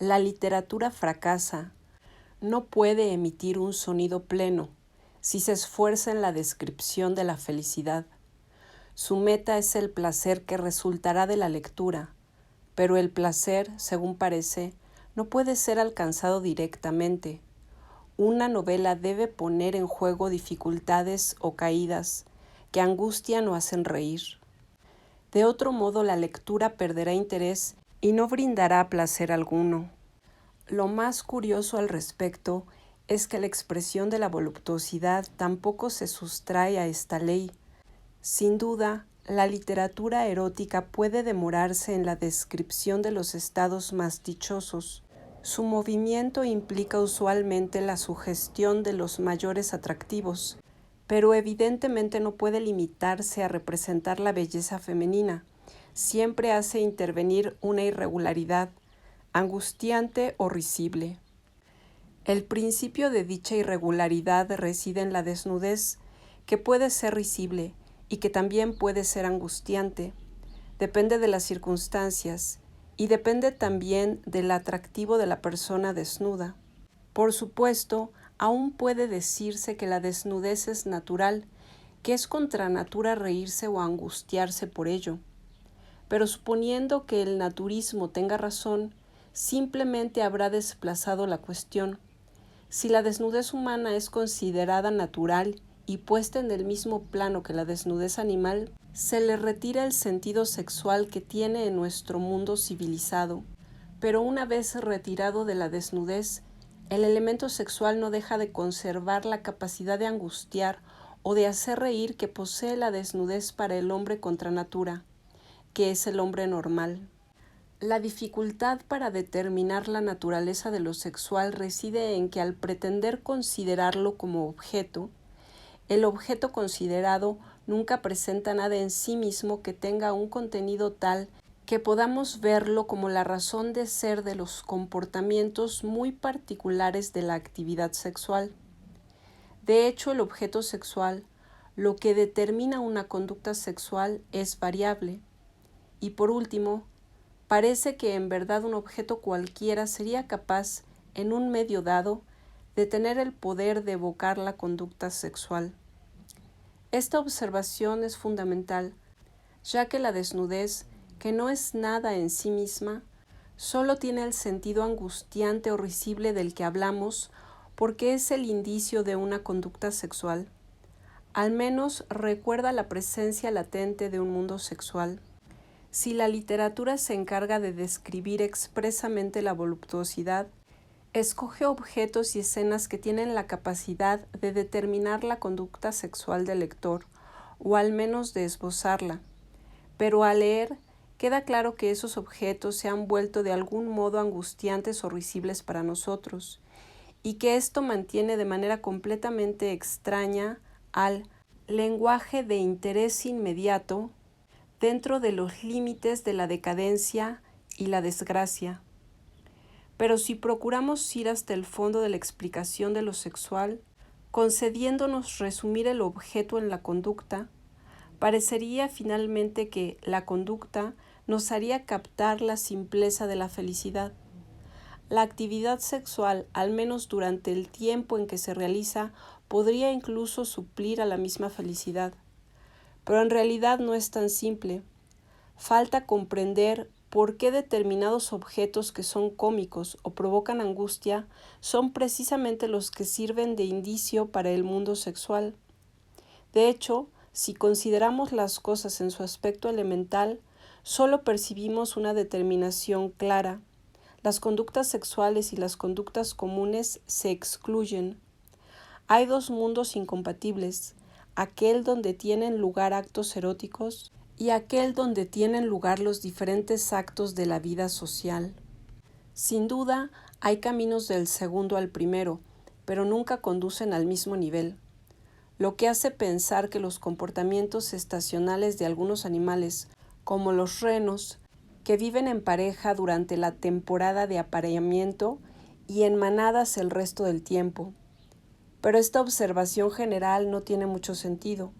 La literatura fracasa, no puede emitir un sonido pleno si se esfuerza en la descripción de la felicidad. Su meta es el placer que resultará de la lectura, pero el placer, según parece, no puede ser alcanzado directamente. Una novela debe poner en juego dificultades o caídas que angustian o hacen reír. De otro modo, la lectura perderá interés y no brindará placer alguno. Lo más curioso al respecto es que la expresión de la voluptuosidad tampoco se sustrae a esta ley. Sin duda, la literatura erótica puede demorarse en la descripción de los estados más dichosos. Su movimiento implica usualmente la sugestión de los mayores atractivos, pero evidentemente no puede limitarse a representar la belleza femenina. Siempre hace intervenir una irregularidad, angustiante o risible. El principio de dicha irregularidad reside en la desnudez, que puede ser risible y que también puede ser angustiante. Depende de las circunstancias y depende también del atractivo de la persona desnuda. Por supuesto, aún puede decirse que la desnudez es natural, que es contra natura reírse o angustiarse por ello. Pero suponiendo que el naturismo tenga razón, simplemente habrá desplazado la cuestión. Si la desnudez humana es considerada natural y puesta en el mismo plano que la desnudez animal, se le retira el sentido sexual que tiene en nuestro mundo civilizado. Pero una vez retirado de la desnudez, el elemento sexual no deja de conservar la capacidad de angustiar o de hacer reír que posee la desnudez para el hombre contra natura, que es el hombre normal. La dificultad para determinar la naturaleza de lo sexual reside en que al pretender considerarlo como objeto, el objeto considerado nunca presenta nada en sí mismo que tenga un contenido tal que podamos verlo como la razón de ser de los comportamientos muy particulares de la actividad sexual. De hecho, el objeto sexual, lo que determina una conducta sexual, es variable. Y por último, parece que en verdad un objeto cualquiera sería capaz, en un medio dado, de tener el poder de evocar la conducta sexual. Esta observación es fundamental, ya que la desnudez, que no es nada en sí misma, solo tiene el sentido angustiante o risible del que hablamos porque es el indicio de una conducta sexual. Al menos recuerda la presencia latente de un mundo sexual. Si la literatura se encarga de describir expresamente la voluptuosidad, escoge objetos y escenas que tienen la capacidad de determinar la conducta sexual del lector, o al menos de esbozarla. Pero al leer, queda claro que esos objetos se han vuelto de algún modo angustiantes o risibles para nosotros, y que esto mantiene de manera completamente extraña al lenguaje de interés inmediato dentro de los límites de la decadencia y la desgracia. Pero si procuramos ir hasta el fondo de la explicación de lo sexual, concediéndonos resumir el objeto en la conducta, parecería finalmente que la conducta nos haría captar la simpleza de la felicidad. La actividad sexual, al menos durante el tiempo en que se realiza, podría incluso suplir a la misma felicidad. Pero en realidad no es tan simple. Falta comprender por qué determinados objetos que son cómicos o provocan angustia son precisamente los que sirven de indicio para el mundo sexual. De hecho, si consideramos las cosas en su aspecto elemental, solo percibimos una determinación clara. Las conductas sexuales y las conductas comunes se excluyen. Hay dos mundos incompatibles, aquel donde tienen lugar actos eróticos y aquel donde tienen lugar los diferentes actos de la vida social. Sin duda, hay caminos del segundo al primero, pero nunca conducen al mismo nivel, lo que hace pensar que los comportamientos estacionales de algunos animales, como los renos, que viven en pareja durante la temporada de apareamiento y en manadas el resto del tiempo. Pero esta observación general no tiene mucho sentido.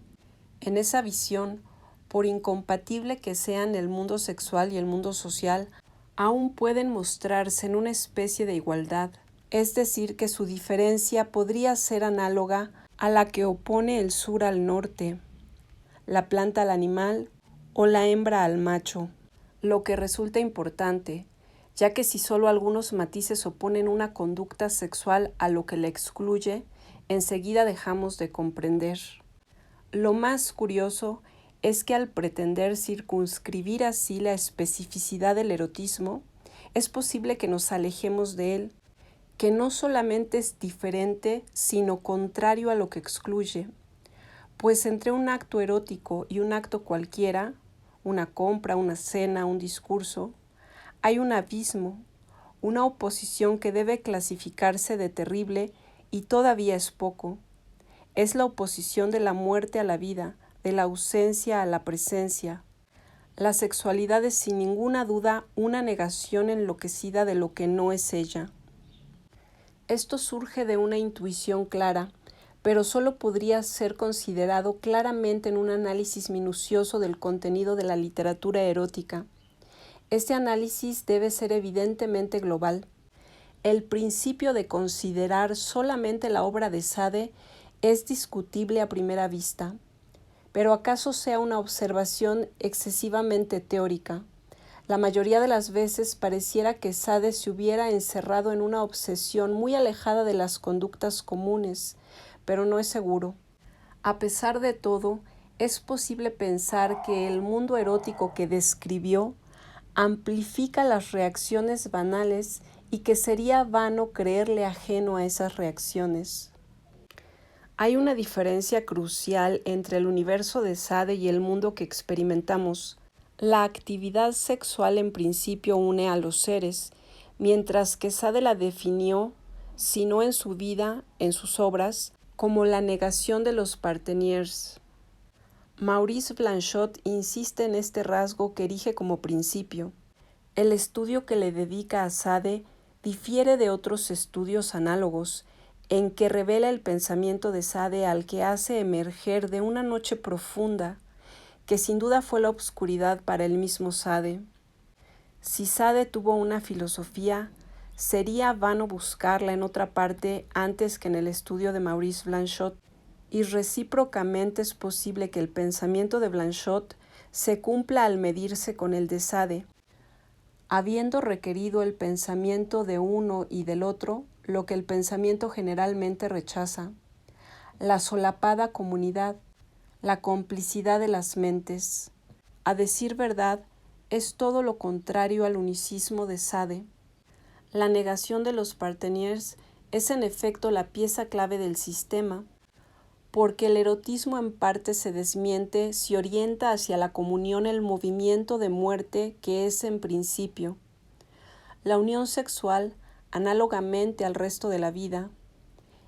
En esa visión, por incompatible que sean el mundo sexual y el mundo social, aún pueden mostrarse en una especie de igualdad, es decir, que su diferencia podría ser análoga a la que opone el sur al norte, la planta al animal o la hembra al macho, lo que resulta importante, ya que si solo algunos matices oponen una conducta sexual a lo que la excluye, enseguida dejamos de comprender. Lo más curioso es que al pretender circunscribir así la especificidad del erotismo, es posible que nos alejemos de él, que no solamente es diferente, sino contrario a lo que excluye, pues entre un acto erótico y un acto cualquiera, una compra, una cena, un discurso, hay un abismo, una oposición que debe clasificarse de terrible y todavía es poco. Es la oposición de la muerte a la vida, de la ausencia a la presencia. La sexualidad es sin ninguna duda una negación enloquecida de lo que no es ella. Esto surge de una intuición clara, pero solo podría ser considerado claramente en un análisis minucioso del contenido de la literatura erótica. Este análisis debe ser evidentemente global. El principio de considerar solamente la obra de Sade es discutible a primera vista, pero acaso sea una observación excesivamente teórica. La mayoría de las veces pareciera que Sade se hubiera encerrado en una obsesión muy alejada de las conductas comunes, pero no es seguro. A pesar de todo, es posible pensar que el mundo erótico que describió amplifica las reacciones banales y que sería vano creerle ajeno a esas reacciones. Hay una diferencia crucial entre el universo de Sade y el mundo que experimentamos. La actividad sexual en principio une a los seres, mientras que Sade la definió, si no en su vida, en sus obras, como la negación de los partenaires. Maurice Blanchot insiste en este rasgo que erige como principio. El estudio que le dedica a Sade difiere de otros estudios análogos, en que revela el pensamiento de Sade al que hace emerger de una noche profunda, que sin duda fue la obscuridad para el mismo Sade. Si Sade tuvo una filosofía, sería vano buscarla en otra parte antes que en el estudio de Maurice Blanchot, y recíprocamente es posible que el pensamiento de Blanchot se cumpla al medirse con el de Sade, habiendo requerido el pensamiento de uno y del otro lo que el pensamiento generalmente rechaza, la solapada comunidad, la complicidad de las mentes. A decir verdad, es todo lo contrario al unicismo de Sade. La negación de los partenaires es en efecto la pieza clave del sistema, porque el erotismo en parte se desmiente si orienta hacia la comunión el movimiento de muerte que es en principio. La unión sexual, análogamente al resto de la vida,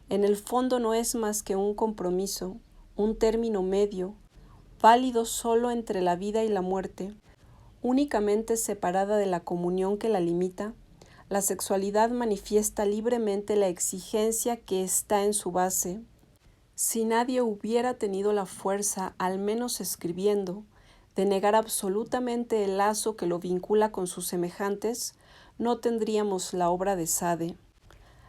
en el fondo no es más que un compromiso, un término medio, válido solo entre la vida y la muerte. Únicamente separada de la comunión que la limita, la sexualidad manifiesta libremente la exigencia que está en su base. Si nadie hubiera tenido la fuerza, al menos escribiendo, de negar absolutamente el lazo que lo vincula con sus semejantes, no tendríamos la obra de Sade.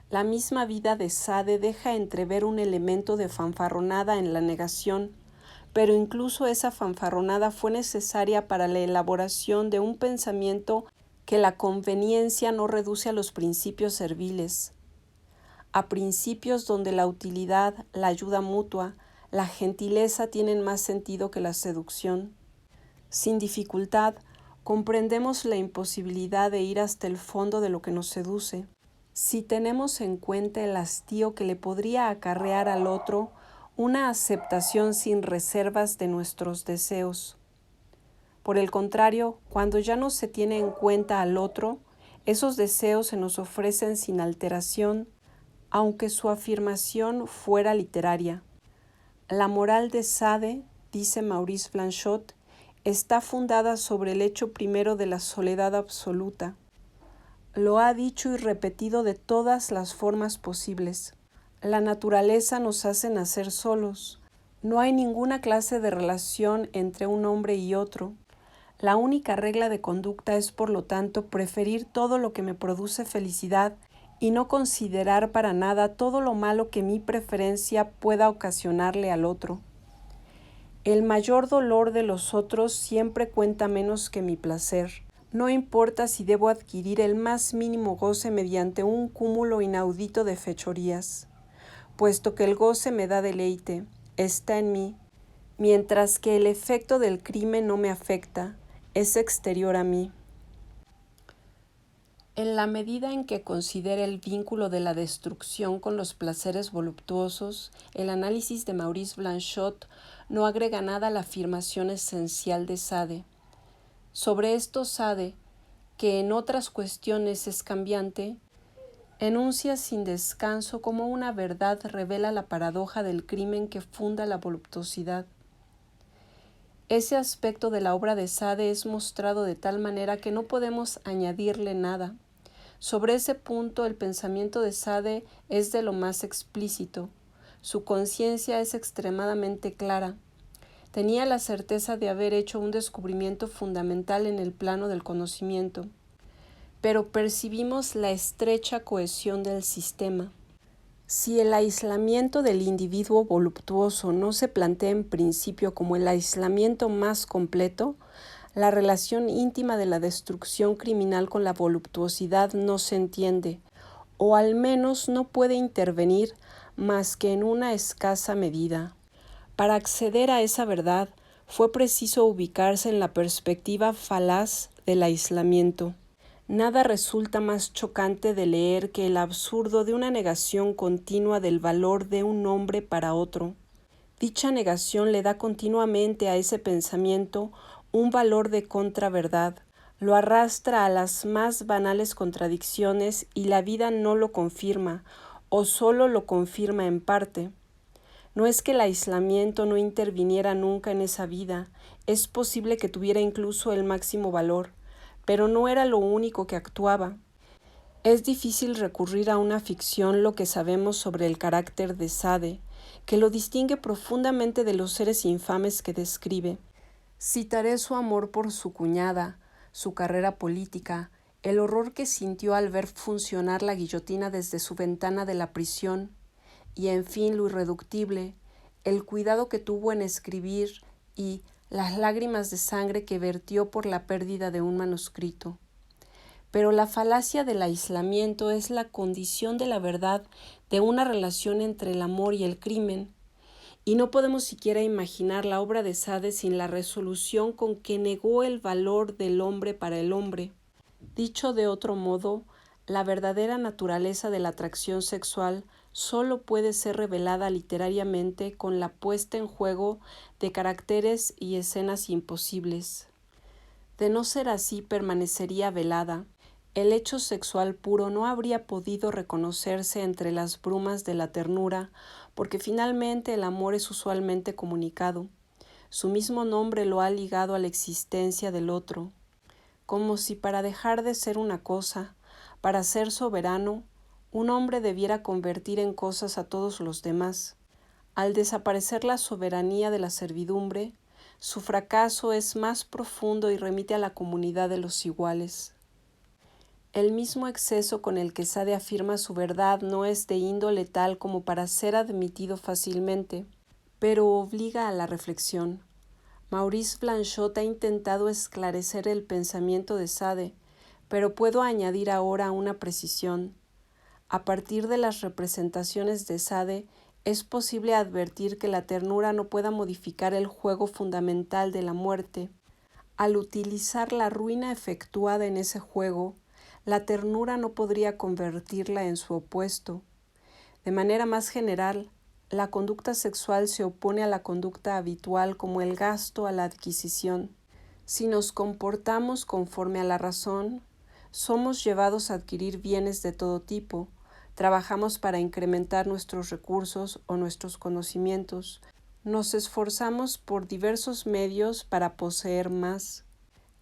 La misma vida de Sade deja entrever un elemento de fanfarronada en la negación, pero incluso esa fanfarronada fue necesaria para la elaboración de un pensamiento que la conveniencia no reduce a los principios serviles, a principios donde la utilidad, la ayuda mutua, la gentileza tienen más sentido que la seducción. Sin dificultad, comprendemos la imposibilidad de ir hasta el fondo de lo que nos seduce, si tenemos en cuenta el hastío que le podría acarrear al otro una aceptación sin reservas de nuestros deseos. Por el contrario, cuando ya no se tiene en cuenta al otro, esos deseos se nos ofrecen sin alteración, aunque su afirmación fuera literaria. La moral de Sade, dice Maurice Blanchot, está fundada sobre el hecho primero de la soledad absoluta. Lo ha dicho y repetido de todas las formas posibles. La naturaleza nos hace nacer solos. No hay ninguna clase de relación entre un hombre y otro. La única regla de conducta es, por lo tanto, preferir todo lo que me produce felicidad y no considerar para nada todo lo malo que mi preferencia pueda ocasionarle al otro. El mayor dolor de los otros siempre cuenta menos que mi placer. No importa si debo adquirir el más mínimo goce mediante un cúmulo inaudito de fechorías, puesto que el goce me da deleite, está en mí, mientras que el efecto del crimen no me afecta, es exterior a mí. En la medida en que considere el vínculo de la destrucción con los placeres voluptuosos, el análisis de Maurice Blanchot no agrega nada a la afirmación esencial de Sade. Sobre esto Sade, que en otras cuestiones es cambiante, enuncia sin descanso cómo una verdad revela la paradoja del crimen que funda la voluptuosidad. Ese aspecto de la obra de Sade es mostrado de tal manera que no podemos añadirle nada. Sobre ese punto el pensamiento de Sade es de lo más explícito. Su conciencia es extremadamente clara. Tenía la certeza de haber hecho un descubrimiento fundamental en el plano del conocimiento, pero percibimos la estrecha cohesión del sistema. Si el aislamiento del individuo voluptuoso no se plantea en principio como el aislamiento más completo, la relación íntima de la destrucción criminal con la voluptuosidad no se entiende, o al menos no puede intervenir más que en una escasa medida. Para acceder a esa verdad, fue preciso ubicarse en la perspectiva falaz del aislamiento. Nada resulta más chocante de leer que el absurdo de una negación continua del valor de un hombre para otro. Dicha negación le da continuamente a ese pensamiento un valor de contraverdad, lo arrastra a las más banales contradicciones y la vida no lo confirma, o solo lo confirma en parte. No es que el aislamiento no interviniera nunca en esa vida, es posible que tuviera incluso el máximo valor, pero no era lo único que actuaba. Es difícil recurrir a una ficción lo que sabemos sobre el carácter de Sade, que lo distingue profundamente de los seres infames que describe. Citaré su amor por su cuñada, su carrera política, el horror que sintió al ver funcionar la guillotina desde su ventana de la prisión, y en fin lo irreductible, el cuidado que tuvo en escribir y las lágrimas de sangre que vertió por la pérdida de un manuscrito. Pero la falacia del aislamiento es la condición de la verdad de una relación entre el amor y el crimen, y no podemos siquiera imaginar la obra de Sade sin la resolución con que negó el valor del hombre para el hombre. Dicho de otro modo, la verdadera naturaleza de la atracción sexual solo puede ser revelada literariamente con la puesta en juego de caracteres y escenas imposibles. De no ser así, permanecería velada. El hecho sexual puro no habría podido reconocerse entre las brumas de la ternura, porque finalmente el amor es usualmente comunicado. Su mismo nombre lo ha ligado a la existencia del otro, como si para dejar de ser una cosa, para ser soberano, un hombre debiera convertir en cosas a todos los demás. Al desaparecer la soberanía de la servidumbre, su fracaso es más profundo y remite a la comunidad de los iguales. El mismo exceso con el que Sade afirma su verdad no es de índole tal como para ser admitido fácilmente, pero obliga a la reflexión. Maurice Blanchot ha intentado esclarecer el pensamiento de Sade, pero puedo añadir ahora una precisión. A partir de las representaciones de Sade, es posible advertir que la ternura no pueda modificar el juego fundamental de la muerte. Al utilizar la ruina efectuada en ese juego, la ternura no podría convertirla en su opuesto. De manera más general, la conducta sexual se opone a la conducta habitual como el gasto a la adquisición. Si nos comportamos conforme a la razón, somos llevados a adquirir bienes de todo tipo, trabajamos para incrementar nuestros recursos o nuestros conocimientos, nos esforzamos por diversos medios para poseer más.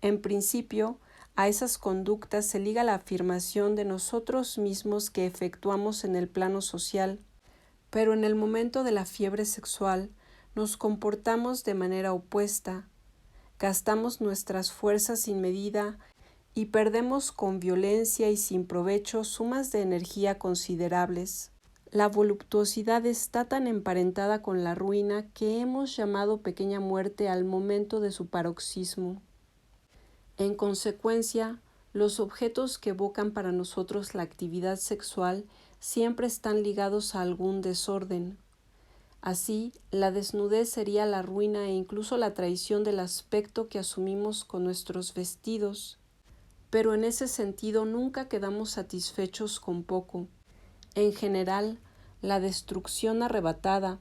En principio, a esas conductas se liga la afirmación de nosotros mismos que efectuamos en el plano social, pero en el momento de la fiebre sexual nos comportamos de manera opuesta. Gastamos nuestras fuerzas sin medida y perdemos con violencia y sin provecho sumas de energía considerables. La voluptuosidad está tan emparentada con la ruina que hemos llamado pequeña muerte al momento de su paroxismo. En consecuencia, los objetos que evocan para nosotros la actividad sexual siempre están ligados a algún desorden. Así, la desnudez sería la ruina e incluso la traición del aspecto que asumimos con nuestros vestidos. Pero en ese sentido nunca quedamos satisfechos con poco. En general, la destrucción arrebatada,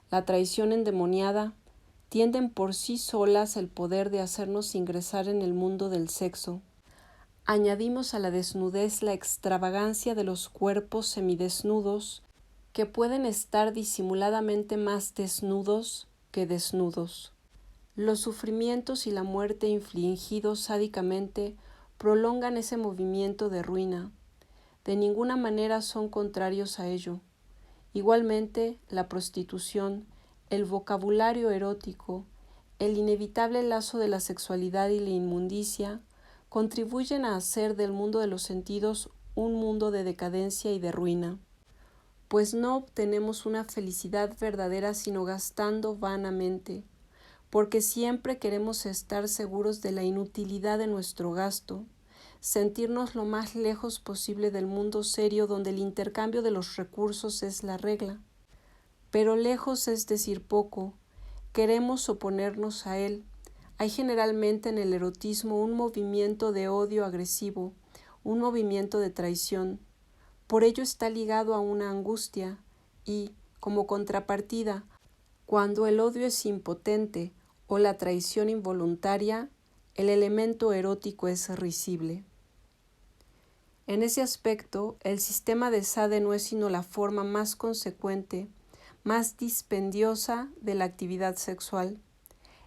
la traición endemoniada, tienden por sí solas el poder de hacernos ingresar en el mundo del sexo. Añadimos a la desnudez la extravagancia de los cuerpos semidesnudos, que pueden estar disimuladamente más desnudos que desnudos. Los sufrimientos y la muerte infligidos sádicamente prolongan ese movimiento de ruina. De ninguna manera son contrarios a ello. Igualmente, la prostitución, el vocabulario erótico, el inevitable lazo de la sexualidad y la inmundicia contribuyen a hacer del mundo de los sentidos un mundo de decadencia y de ruina, pues no obtenemos una felicidad verdadera sino gastando vanamente, porque siempre queremos estar seguros de la inutilidad de nuestro gasto, sentirnos lo más lejos posible del mundo serio donde el intercambio de los recursos es la regla. Pero lejos es decir poco, queremos oponernos a él. Hay generalmente en el erotismo un movimiento de odio agresivo, un movimiento de traición. Por ello está ligado a una angustia y, como contrapartida, cuando el odio es impotente o la traición involuntaria, el elemento erótico es risible. En ese aspecto, el sistema de Sade no es sino la forma más consecuente, más dispendiosa de la actividad sexual.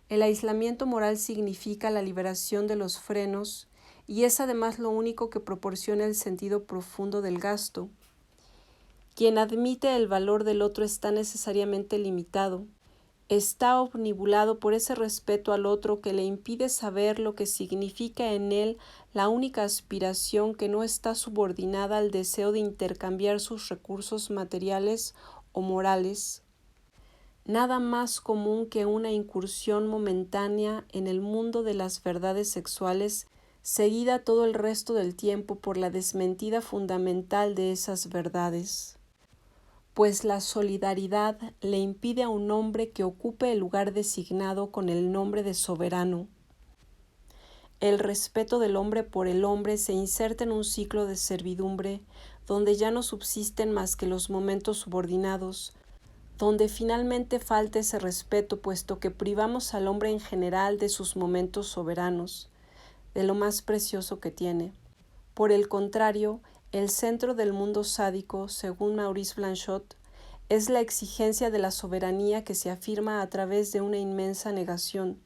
El aislamiento moral significa la liberación de los frenos y es además lo único que proporciona el sentido profundo del gasto. Quien admite el valor del otro está necesariamente limitado. Está omnibulado por ese respeto al otro que le impide saber lo que significa en él la única aspiración que no está subordinada al deseo de intercambiar sus recursos materiales o morales. Nada más común que una incursión momentánea en el mundo de las verdades sexuales, seguida todo el resto del tiempo por la desmentida fundamental de esas verdades. Pues la solidaridad le impide a un hombre que ocupe el lugar designado con el nombre de soberano. El respeto del hombre por el hombre se inserta en un ciclo de servidumbre donde ya no subsisten más que los momentos subordinados, donde finalmente falta ese respeto puesto que privamos al hombre en general de sus momentos soberanos, de lo más precioso que tiene. Por el contrario, el centro del mundo sádico, según Maurice Blanchot, es la exigencia de la soberanía que se afirma a través de una inmensa negación.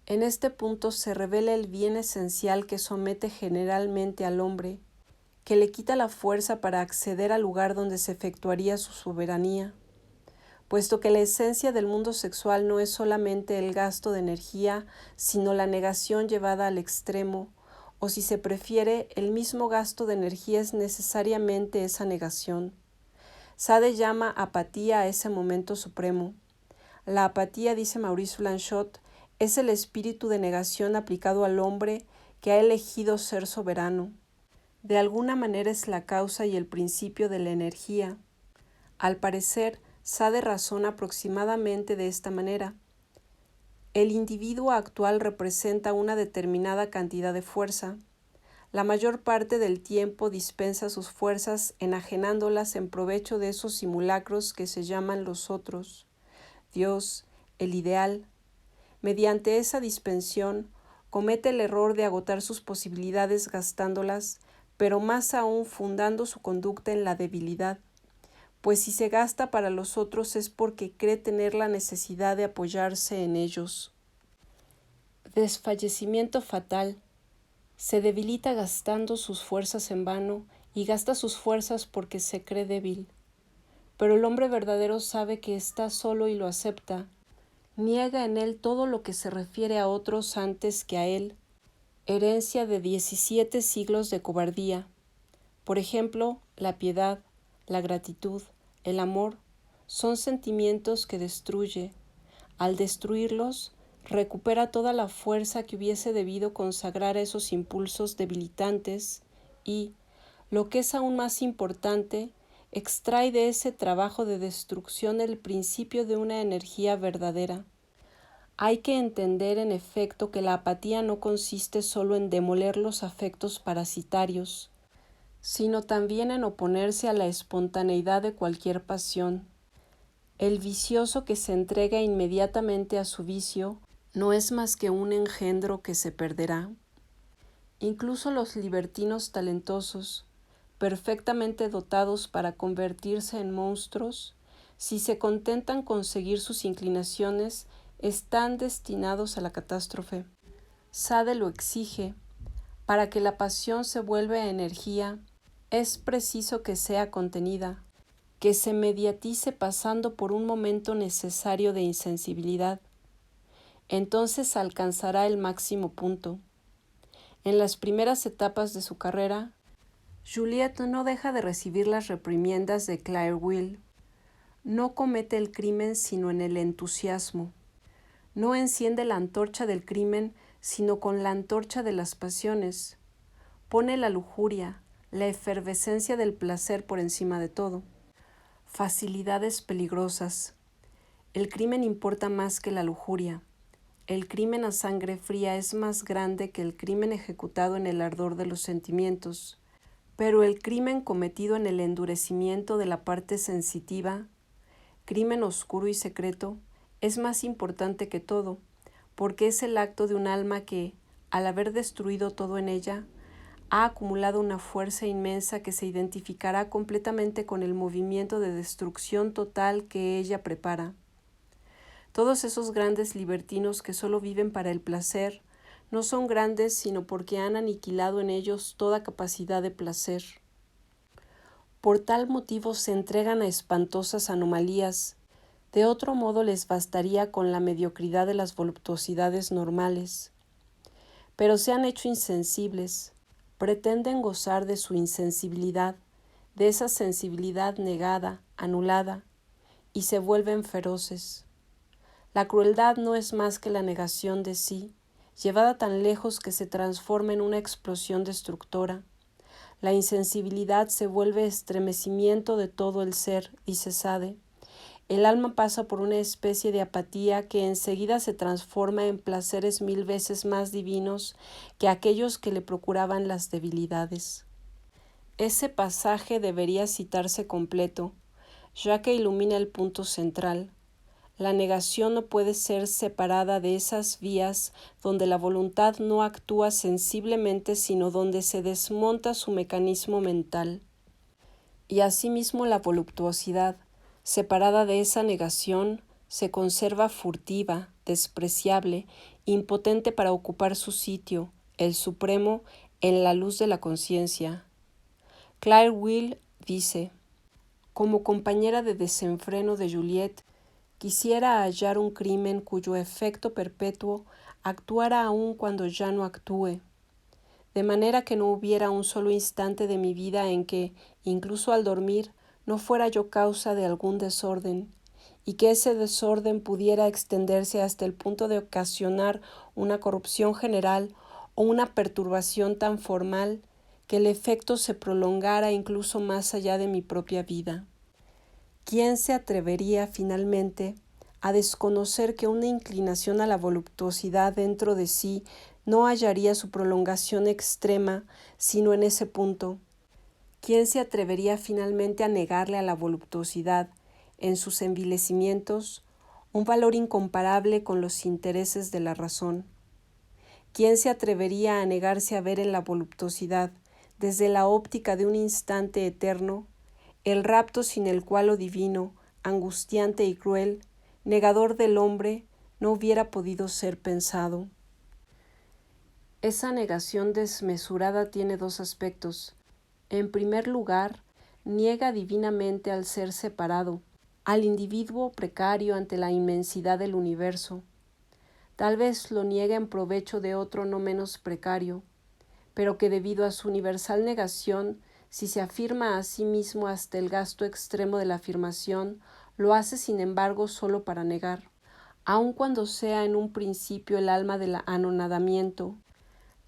En este punto se revela el bien esencial que somete generalmente al hombre, que le quita la fuerza para acceder al lugar donde se efectuaría su soberanía, puesto que la esencia del mundo sexual no es solamente el gasto de energía, sino la negación llevada al extremo, o si se prefiere, el mismo gasto de energía es necesariamente esa negación. Sade llama apatía a ese momento supremo. La apatía, dice Maurice Blanchot, es el espíritu de negación aplicado al hombre que ha elegido ser soberano. De alguna manera es la causa y el principio de la energía. Al parecer, Sade razona aproximadamente de esta manera. El individuo actual representa una determinada cantidad de fuerza. La mayor parte del tiempo dispensa sus fuerzas enajenándolas en provecho de esos simulacros que se llaman los otros, Dios, el ideal. Mediante esa dispensión, comete el error de agotar sus posibilidades gastándolas, pero más aún fundando su conducta en la debilidad, pues si se gasta para los otros es porque cree tener la necesidad de apoyarse en ellos. Desfallecimiento fatal. Se debilita gastando sus fuerzas en vano y gasta sus fuerzas porque se cree débil. Pero el hombre verdadero sabe que está solo y lo acepta. Niega en él todo lo que se refiere a otros antes que a él, herencia de 17 siglos de cobardía. Por ejemplo, la piedad, la gratitud, el amor, son sentimientos que destruye. Al destruirlos, recupera toda la fuerza que hubiese debido consagrar a esos impulsos debilitantes y, lo que es aún más importante, extrae de ese trabajo de destrucción el principio de una energía verdadera. Hay que entender, en efecto, que la apatía no consiste solo en demoler los afectos parasitarios, sino también en oponerse a la espontaneidad de cualquier pasión. El vicioso que se entrega inmediatamente a su vicio no es más que un engendro que se perderá. Incluso los libertinos talentosos, perfectamente dotados para convertirse en monstruos, si se contentan con seguir sus inclinaciones, están destinados a la catástrofe. Sade lo exige. Para que la pasión se vuelva energía, es preciso que sea contenida, que se mediatice pasando por un momento necesario de insensibilidad. Entonces alcanzará el máximo punto. En las primeras etapas de su carrera, Juliette no deja de recibir las reprimiendas de Claire Will. No comete el crimen sino en el entusiasmo. No enciende la antorcha del crimen sino con la antorcha de las pasiones. Pone la lujuria, la efervescencia del placer por encima de todo. Facilidades peligrosas. El crimen importa más que la lujuria. El crimen a sangre fría es más grande que el crimen ejecutado en el ardor de los sentimientos, pero el crimen cometido en el endurecimiento de la parte sensitiva, crimen oscuro y secreto, es más importante que todo, porque es el acto de un alma que, al haber destruido todo en ella, ha acumulado una fuerza inmensa que se identificará completamente con el movimiento de destrucción total que ella prepara. Todos esos grandes libertinos que solo viven para el placer no son grandes sino porque han aniquilado en ellos toda capacidad de placer. Por tal motivo se entregan a espantosas anomalías. De otro modo les bastaría con la mediocridad de las voluptuosidades normales. Pero se han hecho insensibles, pretenden gozar de su insensibilidad, de esa sensibilidad negada, anulada, y se vuelven feroces. La crueldad no es más que la negación de sí, llevada tan lejos que se transforma en una explosión destructora. La insensibilidad se vuelve estremecimiento de todo el ser, dice Sade. El alma pasa por una especie de apatía que enseguida se transforma en placeres 1000 veces más divinos que aquellos que le procuraban las debilidades. Ese pasaje debería citarse completo, ya que ilumina el punto central. La negación no puede ser separada de esas vías donde la voluntad no actúa sensiblemente, sino donde se desmonta su mecanismo mental. Y asimismo la voluptuosidad, separada de esa negación, se conserva furtiva, despreciable, impotente para ocupar su sitio, el supremo, en la luz de la conciencia. Claire Will dice: como compañera de desenfreno de Juliette, quisiera hallar un crimen cuyo efecto perpetuo actuara aún cuando ya no actúe, de manera que no hubiera un solo instante de mi vida en que, incluso al dormir, no fuera yo causa de algún desorden, y que ese desorden pudiera extenderse hasta el punto de ocasionar una corrupción general o una perturbación tan formal que el efecto se prolongara incluso más allá de mi propia vida. ¿Quién se atrevería finalmente a desconocer que una inclinación a la voluptuosidad dentro de sí no hallaría su prolongación extrema sino en ese punto? ¿Quién se atrevería finalmente a negarle a la voluptuosidad, en sus envilecimientos, un valor incomparable con los intereses de la razón? ¿Quién se atrevería a negarse a ver en la voluptuosidad, desde la óptica de un instante eterno, el rapto sin el cual lo divino, angustiante y cruel, negador del hombre, no hubiera podido ser pensado? Esa negación desmesurada tiene dos aspectos. En primer lugar, niega divinamente al ser separado, al individuo precario ante la inmensidad del universo. Tal vez lo niegue en provecho de otro no menos precario, pero que debido a su universal negación, si se afirma a sí mismo hasta el gasto extremo de la afirmación, lo hace sin embargo solo para negar, aun cuando sea en un principio el alma del anonadamiento.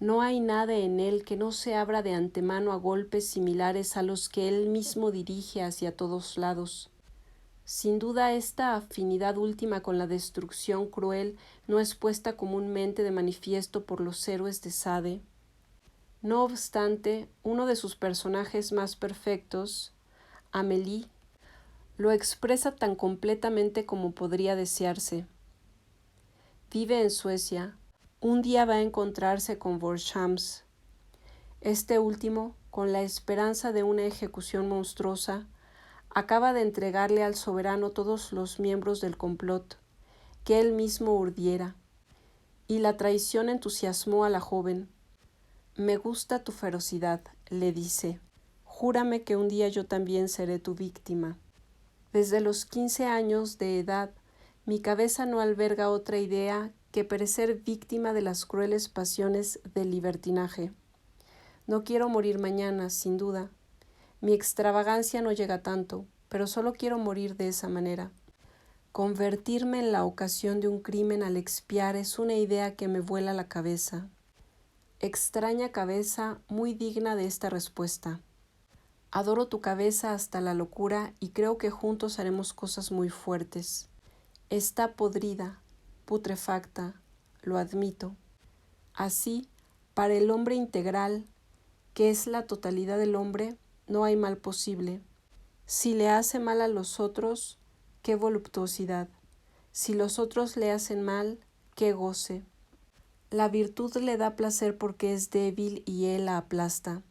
No hay nada en él que no se abra de antemano a golpes similares a los que él mismo dirige hacia todos lados. Sin duda esta afinidad última con la destrucción cruel no es puesta comúnmente de manifiesto por los héroes de Sade. No obstante, uno de sus personajes más perfectos, Amélie, lo expresa tan completamente como podría desearse. Vive en Suecia. Un día va a encontrarse con Vorshams. Este último, con la esperanza de una ejecución monstruosa, acaba de entregarle al soberano todos los miembros del complot que él mismo urdiera, y la traición entusiasmó a la joven. «Me gusta tu ferocidad», le dice. «Júrame que un día yo también seré tu víctima». Desde los 15 años de edad, mi cabeza no alberga otra idea que perecer víctima de las crueles pasiones del libertinaje. No quiero morir mañana, sin duda. Mi extravagancia no llega tanto, pero solo quiero morir de esa manera. Convertirme en la ocasión de un crimen al expiar es una idea que me vuela la cabeza. Extraña cabeza, muy digna de esta respuesta. Adoro tu cabeza hasta la locura y creo que juntos haremos cosas muy fuertes. Está podrida, putrefacta, lo admito. Así, para el hombre integral, que es la totalidad del hombre, no hay mal posible. Si le hace mal a los otros, qué voluptuosidad. Si los otros le hacen mal, qué goce. La virtud le da placer porque es débil y él la aplasta,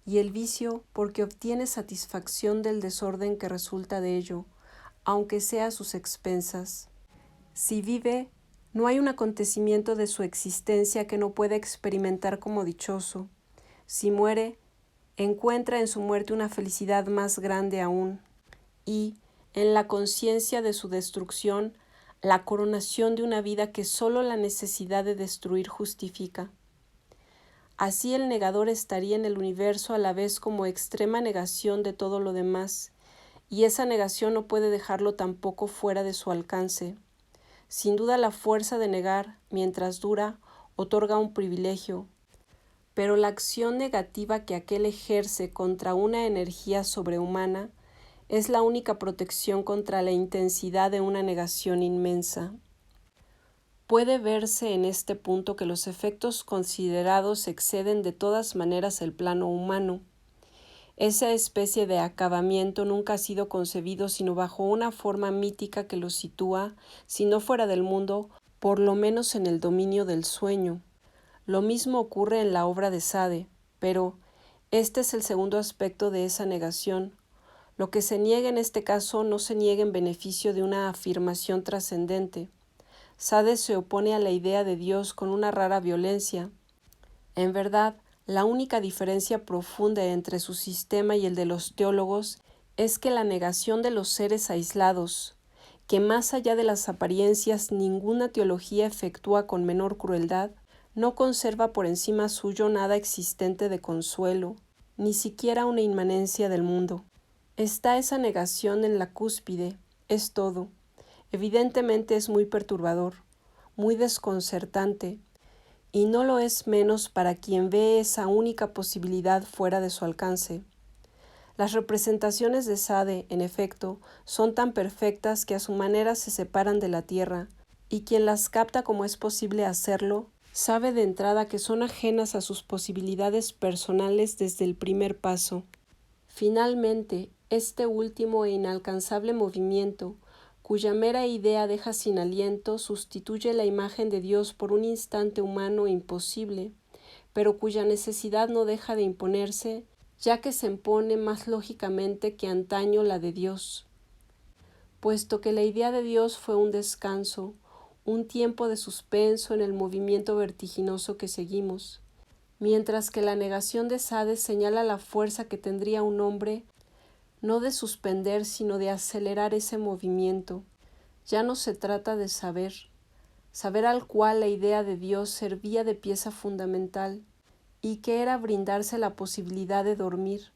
y el vicio porque obtiene satisfacción del desorden que resulta de ello, aunque sea a sus expensas. Si vive, no hay un acontecimiento de su existencia que no pueda experimentar como dichoso. Si muere, encuentra en su muerte una felicidad más grande aún, y, en la conciencia de su destrucción, la coronación de una vida que sólo la necesidad de destruir justifica. Así el negador estaría en el universo a la vez como extrema negación de todo lo demás, y esa negación no puede dejarlo tampoco fuera de su alcance. Sin duda la fuerza de negar, mientras dura, otorga un privilegio, pero la acción negativa que aquel ejerce contra una energía sobrehumana es la única protección contra la intensidad de una negación inmensa. Puede verse en este punto que los efectos considerados exceden de todas maneras el plano humano. Esa especie de acabamiento nunca ha sido concebido sino bajo una forma mítica que lo sitúa, si no fuera del mundo, por lo menos en el dominio del sueño. Lo mismo ocurre en la obra de Sade, pero este es el segundo aspecto de esa negación. Lo que se niega en este caso no se niega en beneficio de una afirmación trascendente. Sade se opone a la idea de Dios con una rara violencia. En verdad, la única diferencia profunda entre su sistema y el de los teólogos es que la negación de los seres aislados, que más allá de las apariencias ninguna teología efectúa con menor crueldad, no conserva por encima suyo nada existente de consuelo, ni siquiera una inmanencia del mundo. Está esa negación en la cúspide, es todo. Evidentemente es muy perturbador, muy desconcertante, y no lo es menos para quien ve esa única posibilidad fuera de su alcance. Las representaciones de Sade, en efecto, son tan perfectas que a su manera se separan de la tierra, y quien las capta como es posible hacerlo, sabe de entrada que son ajenas a sus posibilidades personales desde el primer paso. Finalmente, este último e inalcanzable movimiento, cuya mera idea deja sin aliento, sustituye la imagen de Dios por un instante humano imposible, pero cuya necesidad no deja de imponerse, ya que se impone más lógicamente que antaño la de Dios. Puesto que la idea de Dios fue un descanso, un tiempo de suspenso en el movimiento vertiginoso que seguimos, mientras que la negación de Sade señala la fuerza que tendría un hombre no de suspender, sino de acelerar ese movimiento. Ya no se trata de saber al cual la idea de Dios servía de pieza fundamental, y que era brindarse la posibilidad de dormir,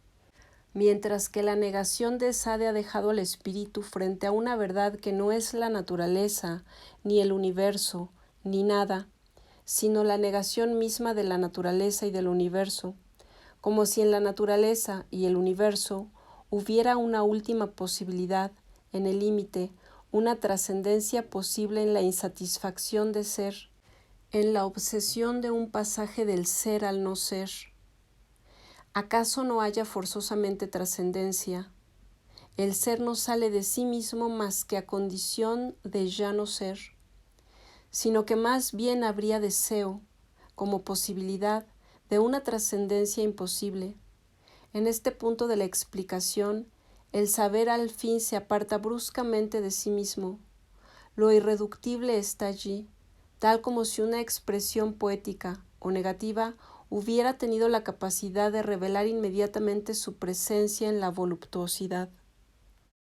mientras que la negación de Sade ha dejado al espíritu frente a una verdad que no es la naturaleza, ni el universo, ni nada, sino la negación misma de la naturaleza y del universo, como si en la naturaleza y el universo hubiera una última posibilidad, en el límite, una trascendencia posible en la insatisfacción de ser, en la obsesión de un pasaje del ser al no ser. ¿Acaso no haya forzosamente trascendencia? El ser no sale de sí mismo más que a condición de ya no ser, sino que más bien habría deseo, como posibilidad, de una trascendencia imposible. En este punto de la explicación, el saber al fin se aparta bruscamente de sí mismo. Lo irreductible está allí, tal como si una expresión poética o negativa hubiera tenido la capacidad de revelar inmediatamente su presencia en la voluptuosidad.